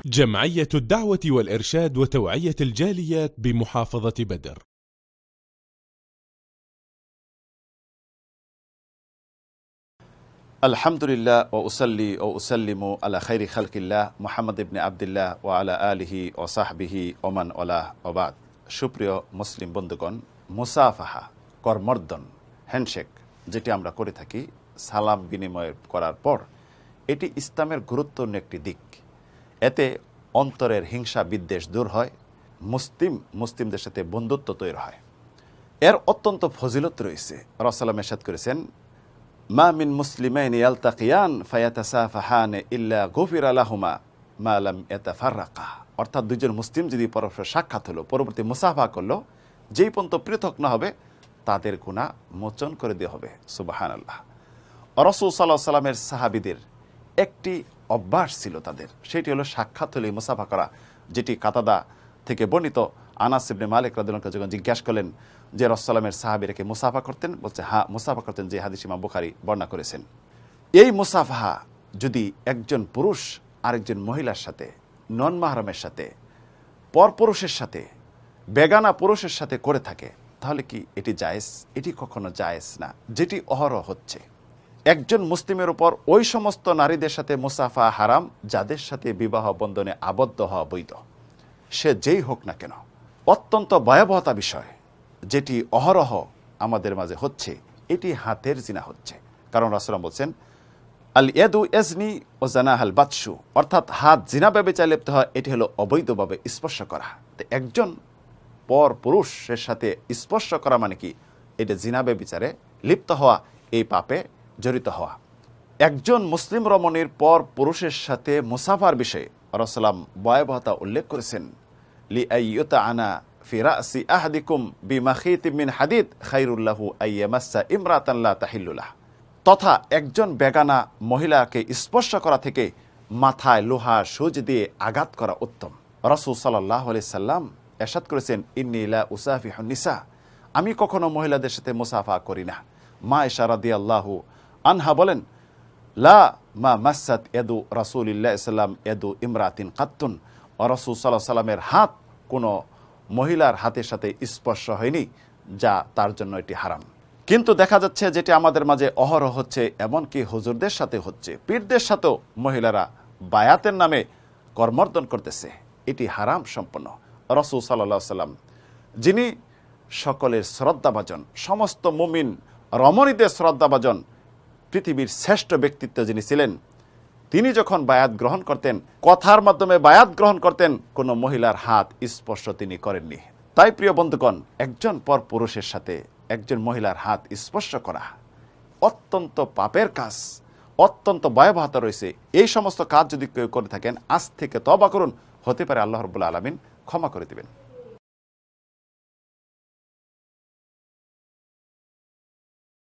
جمعية الدعوة والإرشاد وتوعية الجاليات بمحافظة بدر. الحمد لله وأصلي وأسلم على خير خلق الله محمد بن عبد الله وعلى آله وصحبه ومن والاه وبعد। সুপ্রিয় মুসলিম বন্ধুগণ, মুসাফাহা করমর্দন হ্যান্ডশেক যেটি আমরা করে থাকি সালাম বিনিময় করার পর, এটি ইসলামের গুরুত্বপূর্ণ একটি দিক। এতে অন্তরের হিংসা বিদ্বেষ দূর হয়, মুসলিমদের সাথে বন্ধুত্ব তৈরি হয়। এর অত্যন্ত ফজিলত রয়েছে। রাসূলুল্লাহ ইরশাদ করেছেন, মা মিন মুসলিমাইন ইয়ালতাকিয়ান ফায়াতাসাফাহান ইল্লা গুফিরা লাহুমা মা লাম ইয়াতাফাররাকা। অর্থাৎ দুজন মুসলিম যদি পরস্পর সাক্ষাৎ হলো, পরবর্তী মুসাফা করলো, যেই পর্যন্ত পৃথক না হবে তাদের গুনাহ মোচন করে দেওয়া হবে। সুবহানাল্লাহ। রাসূল সাল্লাল্লাহু আলাইহি ওয়াসাল্লামের সাহাবীদের একটি অভ্যাস ছিল তাদের, সেটি হলো সাক্ষাৎ হলে মুসাফা করা, যেটি কাতাদা থেকে বর্ণিত। আনাস ইবনে মালিক রাদিয়াল্লাহু আনহু যখন জিজ্ঞাসা করলেন যে রাসূলের সাহাবীরা কি মুসাফা করতেন, বলছে হ্যাঁ মুসাফা করতেন, যে হাদিস ইমাম বুখারী বর্ণনা করেছেন। এই মুসাফাহা যদি একজন পুরুষ আরেকজন মহিলার সাথে, নন মাহরামের সাথে, পরপুরুষের সাথে, বেগানা পুরুষের সাথে করে থাকে, তাহলে কি এটি জায়েজ? এটি কখনো জায়েজ না, যেটি অহরহ হচ্ছে। একজন মুসলিমের উপর ওই সমস্ত নারীদের সাথে মুসাফা হারাম যাদের সাথে বিবাহ বন্ধনে আবদ্ধ হওয়া বৈধ, সে যেই হোক না কেন। অত্যন্ত ভয়াবহতা বিষয় যেটি অহরহ আমাদের মাঝে হচ্ছে, এটি হাতের জিনা হচ্ছে। কারণ রাসূলুল্লাহ বলছেন, আল ইয়াদু ইয়াজনি ও জানাহাল বাতশু, অর্থাৎ হাত জিনা ব্যভিচারে লিপ্ত হয়, এটি হলো অবৈধভাবে স্পর্শ করা। তো একজন পর পুরুষের সাথে স্পর্শ করা মানে কি? এটা জিনা ব্যভিচারে লিপ্ত হওয়া, এই পাপে জড়িত হওয়া। একজন মুসলিম রমণীর পর পুরুষের সাথে মুসাফার বিষয়ে রাসূলুল্লাহ ভয়াবহতা উল্লেখ করেছেন, লি আইয়ুতা আনা ফি রাসি আহাদিকুম বিমাখিতিম মিন হাদিদ খায়রুল লাহু আইয়ামাসসা ইমরাতান লা তাহিল্লু লাহ। তথা একজন বেগানা মহিলাকে স্পর্শ করা থেকে মাথায় লোহার সুচ দিয়ে আঘাত করা উত্তম। রাসূল সাল্লাল্লাহু আলাইহি সাল্লাম ইরশাদ করেছেন, ইন্নী লা উসাফিহুন নিসা, আমি কখনো মহিলাদের সাথে মুসাফা করি না। মা আয়েশা রাদিয়াল্লাহু আনহা বলেন, লা মা মাসাত ইয়াদু রাসূলিল্লাহ সাল্লাম ইয়াদু ইমরাতিন কাত্তুন, রাসূল সাল্লাল্লাহু আলাইহি সাল্লামের হাত কোনো মহিলার হাতের সাথে স্পর্শ হয়নি, যা তার জন্য এটি হারাম। কিন্তু দেখা যাচ্ছে যেটি আমাদের মাঝে অহরহ হচ্ছে, এমনকি হুজুরদের সাথে হচ্ছে, পীরদের সাথেও মহিলারা বায়াতের নামে করমর্দন করতেছে, এটি হারাম সম্পন্ন। রাসূল সাল্লাল্লাহু আলাইহি সাল্লাম, যিনি সকলের শ্রদ্ধাভাজন, সমস্ত মুমিন রমণীদের শ্রদ্ধাভাজন, পৃথিবীর শ্রেষ্ঠ ব্যক্তিত্ব যিনি ছিলেন, তিনি যখন বায়াত গ্রহণ করতেন, কথার মাধ্যমে বায়াত গ্রহণ করতেন, কোনো মহিলার হাত স্পর্শ তিনি করেননি। তাই প্রিয় বন্ধুগণ, একজন পর পুরুষের সাথে একজন মহিলার হাত স্পর্শ করা অত্যন্ত পাপের কাজ, অত্যন্ত ভয়াবহতা রয়েছে। এই সমস্ত কাজ যদি কেউ করে থাকেন, আজ থেকে তওবা করুন, হতে পারে আল্লাহ রাব্বুল আলামিন ক্ষমা করে দিবেন।